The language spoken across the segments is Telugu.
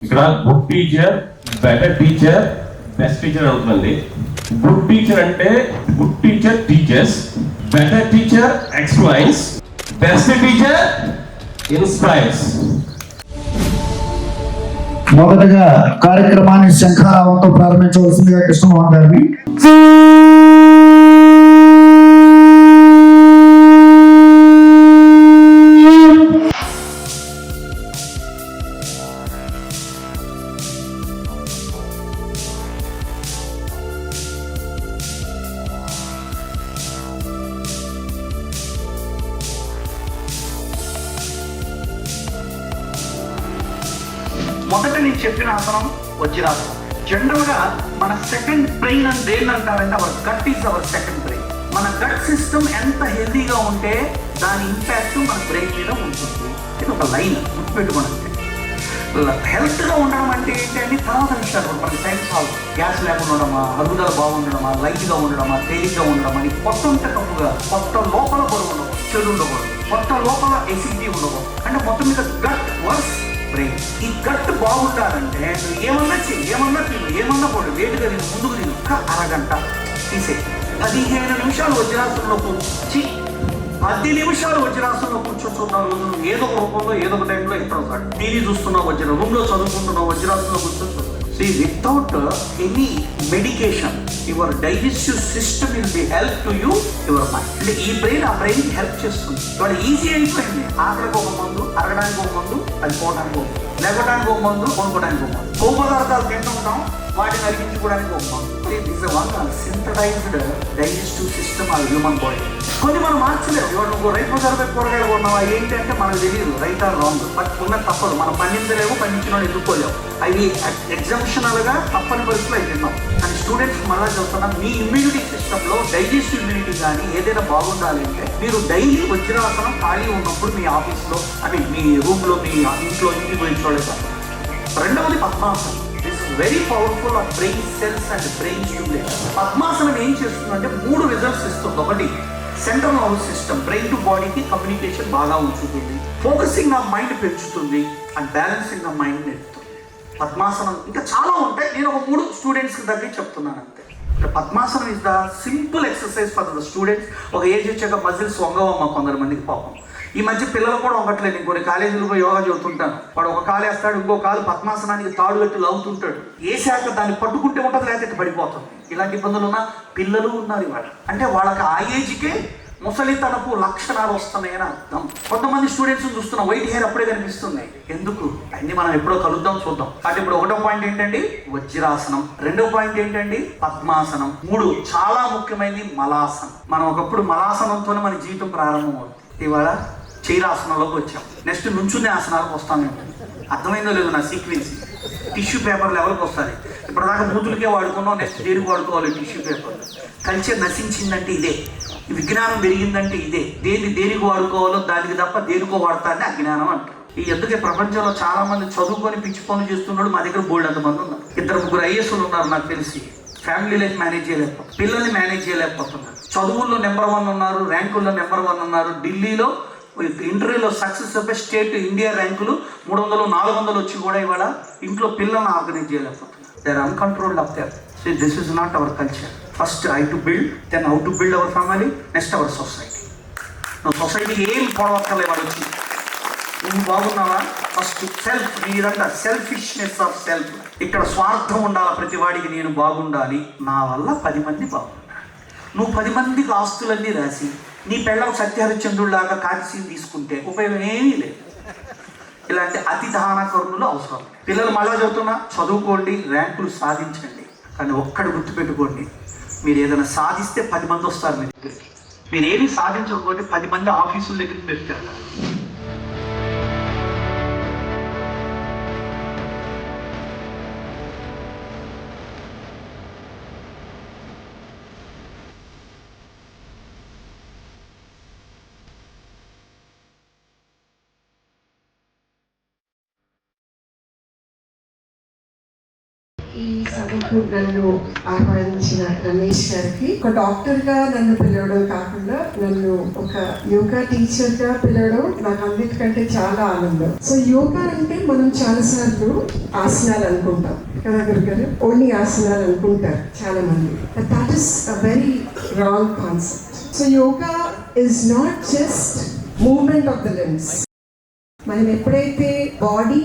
ఇక్కడ good teacher, better teacher, best teacher అవుతుందండి. గుడ్ టీచర్ అంటే good teacher teachers, better teacher explains, best teacher inspires. మొదటగా కార్యక్రమాన్ని శంఖారావంతో ప్రారంభించవలసిందిగా కృష్ణమోహన్ గారిని. మొదట నేను చెప్పిన ఆసనం వజ్రాసనం. జనరల్ గా మన సెకండ్ బ్రెయిన్ అని దేన్ని అంటారంటే our gut is our second brain. మన గట్ సిస్టమ్ ఎంత హెల్దీగా ఉంటే దాని ఇంపాక్ట్ మన బ్రెయిన్ మీద ఉంటుంది. ఇది ఒక లైన్ గుర్తుపెట్టుకోండి. హెల్త్ గా ఉండడం అంటే ఏంటంటే తర్వాత విషయాలు మనకి టైం సాల్వ్. గ్యాస్ లేకుండా ఉండడమా, అరుగుదల బాగుండడమా, లైట్ గా ఉండడమా, తేలిగ్గా ఉండడమా, నీ పొట్ట ఉంటే తప్పుగా, పొట్ట లోపల బరువు ఉండవు, చెడు ఉండకూడదు, పొట్ట లోపల ఎసిడిటీ ఉండకూడదు. అంటే మొత్తం మీద గట్ వర్స్ బ్రెయిన్. ఈ గట్ బాగుండాలంటే నువ్వు ఏమన్నా చెయ్యి, ఏమన్నా తిను, ఏమన్నా పోడు, వేడిగా నేను ముందుకు తిను, అరగంట తీసే 15 నిమిషాలు వజ్రాసనంలో కూర్చి 10 నిమిషాలు వజ్రాసనంలో కూర్చోచున్న రోజు నువ్వు ఏదో ఒక రూపంలో ఏదో ఒక టైంలో ఎక్కడ టీవీ చూస్తున్నావు, వజ్ర రూమ్ లో చదువుకుంటున్నావు, వజ్రాసనంలో కూర్చొని without any medication your digestive system will be help to you your mind. అంటే ఈ బ్రెయిన్ ఆ బ్రెయిన్ హెల్ప్ చేస్తుంది. ఇవాళ ఈజీ అయిపోయింది. ఆకలికి ఒక మందు, అరగడానికి ఒక మందు, అది పోవడానికి ఒక మందు, లేవడానికి ఒక మందు, కొనుక్కోవడానికి ఒక మందు, కొవ్వు పదార్థాలు తింటుంటాం, వాటిని అరిగించుకోవడానికి ఒక మందు. This one synthesized digestive system of human body. కొన్ని మనం మార్చలేము. ఇవాళ నువ్వు రైతు బజార్ కూరగాయలు కొన్నావా ఏంటంటే మనకు తెలియదు, రైట్ ఆర్ రాంగ్. బట్ ఉన్న తప్పదు, మనం పండించలేము, పండించిన వాళ్ళు ఎదుర్కోలేము. అవి ఎగ్జామ్షనల్ గా తప్పని పరిస్థితులు అవి తిన్నాం. కానీ స్టూడెంట్స్ మళ్ళా చెప్తున్నా, మీ ఇమ్యూనిటీ సిస్టమ్ లో డైజెస్టివ్ ఇమ్యూనిటీ కానీ ఏదైనా బాగుండాలి అంటే మీరు డైలీ వజ్రాసనం ఖాళీ ఉన్నప్పుడు మీ ఆఫీస్ లో, అంటే మీ రూమ్ లో, మీ ఇంట్లో ఇంటికి పోయి చూడలేదు. రెండవది పద్మాసనం. This is very powerful of brain cells and brain stimulation. పద్మాసనం ఏం చేస్తుందంటే 3 రిజల్ట్స్ ఇస్తుంది. ఒకటి, central nervous system, brain to బాడీకి కమ్యూనికేషన్ బాగా ఉంచుతుంది, ఫోకసింగ్ ఆఫ్ మైండ్ పెంచుతుంది, అండ్ బ్యాలెన్సింగ్ ఆఫ్ మైండ్ నేర్పుతుంది. పద్మాసనం ఇంకా చాలా ఉంటాయి, నేను ఒక 3 స్టూడెంట్స్కి దగ్గర చెప్తున్నాను అంతే. పద్మాసనం is the simple exercise for the students. ఒక ఏజ్ వచ్చాక మజిల్స్ వంగవమ్మ కొందరు మందికి పాపం. ఈ మధ్య పిల్లలు కూడా వంగట్లేదు. ఇంకొన్ని కాలేజీలో యోగా చదువుతుంటాను, వాడు ఒక కాలు వేస్తాడు, ఇంకో కాలు పద్మాసనానికి తాడు పెట్టి లాగుతుంటాడు. వేసాక దాన్ని పట్టుకుంటే ఉంటుంది, లేకపోతే పడిపోతుంది. ఇలాంటి ఇబ్బందులు ఉన్న పిల్లలు ఉన్నారు ఇవాళ. అంటే వాళ్ళకి ఆ ఏజ్కే ముసలితనపు లక్షణాలు వస్తున్నాయని అర్థం. కొంతమంది స్టూడెంట్స్ చూస్తున్నాం, వైట్ హెయిర్ అప్పుడే కనిపిస్తున్నాయి. ఎందుకు? అన్ని మనం ఎప్పుడో కలుద్దాం, చూద్దాం. కాబట్టి ఇప్పుడు 1వ పాయింట్ ఏంటండి? వజ్రాసనం. 2వ పాయింట్ ఏంటండి? పద్మాసనం. 3 చాలా ముఖ్యమైనది మలాసనం. మనం ఒకప్పుడు మలాసనంతోనే మన జీవితం ప్రారంభం అవుతుంది. ఇవాళ చైరాసనంలోకి వచ్చాం. నెక్స్ట్ నుంచునే ఆసనాలకు వస్తాను. అర్థమైందో లేదో నా సీక్వెన్స్. టిష్యూ పేపర్ లెవెల్కి వస్తుంది. ఇప్పటిదాకా మూతులకే వాడుకున్నాం, నెక్స్ట్ దేనికి వాడుకోవాలి? Tissue paper. కల్చర్ నశించిందంటే ఇదే, విజ్ఞానం పెరిగిందంటే ఇదే. దేనికి వాడుకోవాలో దానికి తప్ప దేనికో వాడతాన్ని అజ్ఞానం అంటారు. ఈ ఎందుకే ప్రపంచంలో చాలా మంది చదువుకొని పిచ్చి పనులు చేస్తున్నాడు. మా దగ్గర బోల్డ్ అంతమంది ఉన్నారు. 2-3 ఐఏఎస్లు ఉన్నారు నాకు తెలిసి. ఫ్యామిలీ లైఫ్ మేనేజ్ చేయలేకపోతున్నారు, పిల్లల్ని మేనేజ్ చేయలేకపోతున్నారు. చదువుల్లో నెంబర్ 1 ఉన్నారు, ర్యాంకుల్లో నెంబర్ 1 ఉన్నారు. ఢిల్లీలో ఇంటర్వ్యూలో సక్సెస్ అయిపోయి స్టేట్ ఇండియా ర్యాంకులు 300, 400 వచ్చి కూడా ఇవాళ ఇంట్లో పిల్లల్ని ఆర్గనైజ్ చేయలేకపోతున్నారు. They are uncontrolled of their. So this is not our culture. First I to build, then how to build our family, next our society. నువ్వు సొసైటీకి ఏం పొడవక్కర్లే వాడు వచ్చి. నువ్వు బాగున్నావా? First self. మీరంతా సెల్ఫిష్నెస్ ఆఫ్ సెల్ఫ్. ఇక్కడ స్వార్థం ఉండాలి ప్రతి వాడికి. నేను బాగుండాలి, నా వల్ల 10 మంది బాగుండాలి. నువ్వు 10 మందికి ఆస్తులన్నీ రాసి నీ పెళ్ళం సత్యహరిశ్చంద్రుడిలాగా కాల్సీని తీసుకుంటే ఉపయోగం ఏమీ లేదు. ఇలాంటి అతి దానకరుణులు అవసరం. పిల్లలు మళ్ళా చదువుతున్నా, చదువుకోండి, ర్యాంకులు సాధించండి. కానీ ఒక్కడు గుర్తుపెట్టుకోండి, మీరు ఏదైనా సాధిస్తే 10 మంది వస్తారు మీ దగ్గరికి. మీరు ఏమి సాధించకపోతే 10 మంది ఆఫీసుల దగ్గరికి పెడతారు. ఈ సభకు నన్ను ఆహ్వానించిన రమేష్ గారికి ఒక డాక్టర్ గా నన్ను పిలవడం కాకుండా నన్ను ఒక యోగా టీచర్ గా పిలవడం నాకు అన్నిటికంటే చాలా ఆనందం. సో యోగా అంటే మనం చాలా సార్లు ఆసనాలు అనుకుంటాం కదా గురుగారు, ఓన్లీ ఆసనాలు అనుకుంటారు చాలా మంది. That is a very wrong concept. So yoga is not just movement of the limbs. మనం ఎప్పుడైతే body,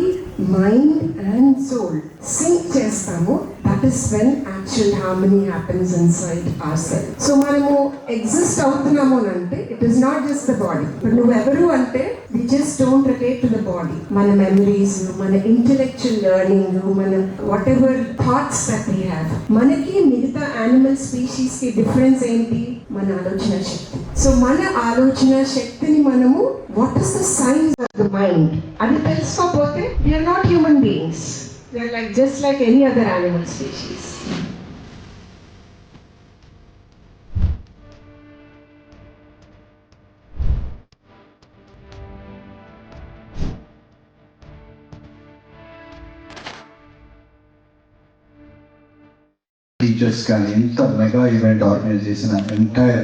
mind and soul sync చేస్తామో that is when actual harmony happens inside our self. So మనము ఎగ్జిస్ట్ అవుతున్నాము అని అంటే it is not just the body. ఇప్పుడు నువ్వెవరు అంటే we just don't relate to the body. మన మెమరీస్, మన ఇంటెలెక్చువల్ లెర్నింగ్, మన whatever thoughts that we have. మనకి మిగతా యానిమల్ స్పీషీస్ కి డిఫరెన్స్ ఏంటి? మన ఆలోచన శక్తి. సో మన ఆలోచన శక్తిని మనము what is the science of the mind అది తెలుసుకోకపోతే we are not human beings. We are like just like any other animal species. Teachers కానీ ఎంత మెగా ఈవెంట్ ఆర్గనైజ్ చేసిన ఎంటైర్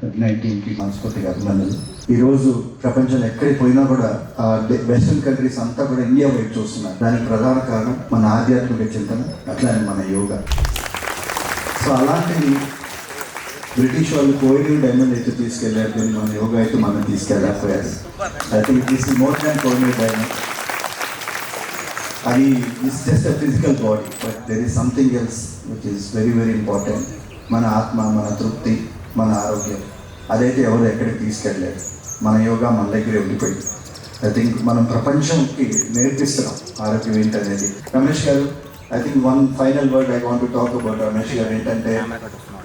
ఇగ్నైట్ టీమ్కి సంస్కృతికి అభినందనలు. ఈరోజు ప్రపంచంలో ఎక్కడికి పోయినా కూడా వెస్టర్న్ కంట్రీస్ అంతా కూడా ఇండియా వైపు చూస్తున్నారు. దానికి ప్రధాన కారణం మన ఆధ్యాత్మిక చింతన, అట్లానే మన యోగా. సో అలాంటివి బ్రిటిష్ వాళ్ళు కోహినూర్ డైమండ్ అయితే తీసుకెళ్ళారు, కానీ మన యోగా అయితే మనం తీసుకెళ్ళకపోయారు. I think it is more than Kohinoor diamond. అది it's just a physical body, but there is something else which is very very important. మన ఆత్మ, మన తృప్తి, మన ఆరోగ్యం, అదైతే ఎవరు ఎక్కడికి తీసుకెళ్ళలేదు. మన యోగా మన దగ్గరే ఉండిపోయింది. ఐ థింక్ మనం ప్రపంచంకి నేర్పిస్తున్నాం ఆరోగ్యం ఏంటనేది. రమేష్ గారు, I think one final word I want to talk about Ramesh గారు ఏంటంటే,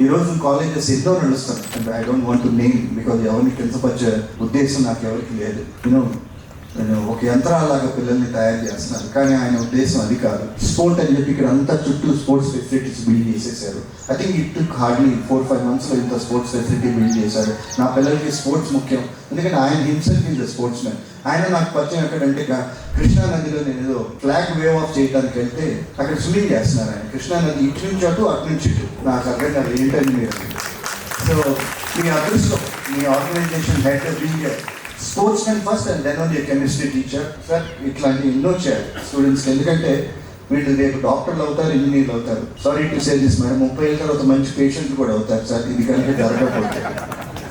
ఈరోజు కాలేజెస్ ఎన్నో నడుస్తున్నాయి. అంటే I don't want to name because ఎవరిని కించపరిచే ఉద్దేశం నాకు ఎవరికి లేదు. నేను ఒక యంత్రాలాగా పిల్లల్ని తయారు చేస్తున్నాను, కానీ ఆయన ఉద్దేశం అది కాదు. స్పోర్ట్ అని చెప్పి ఇక్కడ అంతా చుట్టూ స్పోర్ట్స్ ఫెసిలిటీస్ బిల్డ్ చేసేసారు. I think it took hardly 4-5 monthsలో ఇంత స్పోర్ట్స్ ఫెసిలిటీ బిల్డ్ చేశారు. నా పిల్లలకి స్పోర్ట్స్ ముఖ్యం, ఎందుకంటే ఆయన himself is the sports man. ఆయన నాకు పరిచయం ఎక్కడంటే కృష్ణా నదిలో నేను ఏదో ఫ్లాగ్ వేవ్ ఆఫ్ చేయడానికి వెళ్తే అక్కడ స్విమ్మింగ్ చేస్తున్నారు ఆయన. కృష్ణా నది ఇటు నుంచి అటు నుంచి ఇటు. నాకు అర్థం కాదు ఏంటని మీరు. సో మీ అదృష్టం, మీ organization head being sports men first and then only chemistry teacher. Sir ఇట్లాంటి ఎన్నో చేయాలి స్టూడెంట్స్కి, ఎందుకంటే వీళ్ళు రేపు డాక్టర్లు అవుతారు, ఇంజనీర్లు అవుతారు. Sorry to say this madam, 30 ఏళ్ళ తర్వాత మంచి పేషెంట్లు కూడా అవుతారు సార్, ఇది కనుక జరగకపోతే.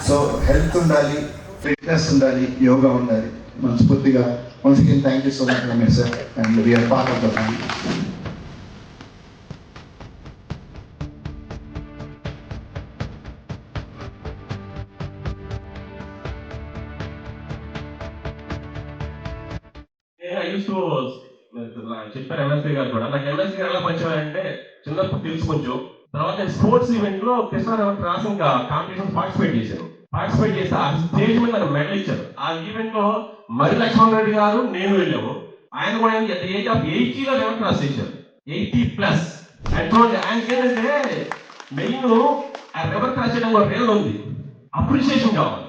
సో హెల్త్ ఉండాలి, ఫిట్నెస్ ఉండాలి, యోగా ఉండాలి. మనస్ఫూర్తిగా once again thank you so much Ramesh sir, and we are part of the family. చెప్పారు ఎంఎస్సీ గారు కూడా. నాకు ఎంఎస్సీ గారు ఎలా పంచాలంటే చిన్నప్పుడు తెలుసు కొంచెం. తర్వాత స్పోర్ట్స్ ఈవెంట్ లో కృష్ణారావు క్రాస్ ఇంకా కాంపిటీషన్ పార్టిసిపేట్ చేశారు. పార్టిసిపేట్ చేసి ఆ స్టేజ్ మీద నాకు మెడల్ ఇచ్చారు. ఆ ఈవెంట్ లో మరి లక్ష్మణ్ రెడ్డి గారు నేను వెళ్ళాము. ఆయన కూడా ఏజ్ ఆఫ్ 80లో లెవెల్ క్రాస్ చేశారు, 80+. అండ్ ఆయనకి ఏంటంటే మెయిన్ ఆ లెవెల్ క్రాస్ చేయడం ఒక రీజన్ ఉంది, అప్రిషియేషన్ కావాలి.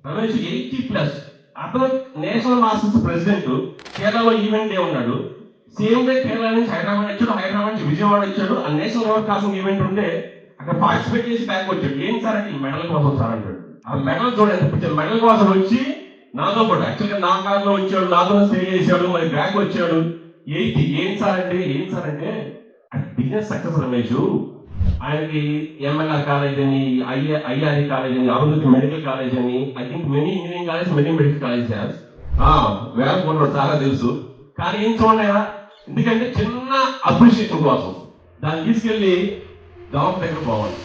రమేష్ 80+. అతను నేషనల్ మాస్టర్స్ ప్రెసిడెంట్. కేరళలో ఈవెంట్ ఉన్నాడు, సేమ్ డే కేరళ నుంచి హైదరాబాద్ వచ్చాడు, హైదరాబాద్ నుంచి విజయవాడ వచ్చాడు. ఆ నేషనల్ లెవెల్ కాసం ఈవెంట్ ఉంటే అక్కడ పార్టిసిపేట్ చేసి బ్యాక్ వచ్చాడు. ఏం సార్ అంటే ఈ మెడల్ కోసం సార్ అంటాడు. ఆ మెడల్ చూడండి, మెడల్ కోసం వచ్చి నాతో పాటు యాక్చువల్గా నా కాలంలో వచ్చాడు, నాతో స్టే చేశాడు, మరి బ్యాక్ వచ్చాడు. ఏం సార్ అంటే బిజినెస్ సక్సెస్ రమేష్. ఆయనకి ఎంఎల్ఆర్ కాలేజ్ అని, ఐఆర్ఈ కాలేజ్ అని, అరుంధతి మెడికల్ కాలేజ్ అని, I think many engineering college, many medical college వేల కోట్లు చాలా తెలుసు. కానీ ఏం చూడండి, ఎందుకంటే చిన్న అప్రిషియేషన్ కోసం దాన్ని తీసుకెళ్ళి డాక్టర్ దగ్గర పోవాలి.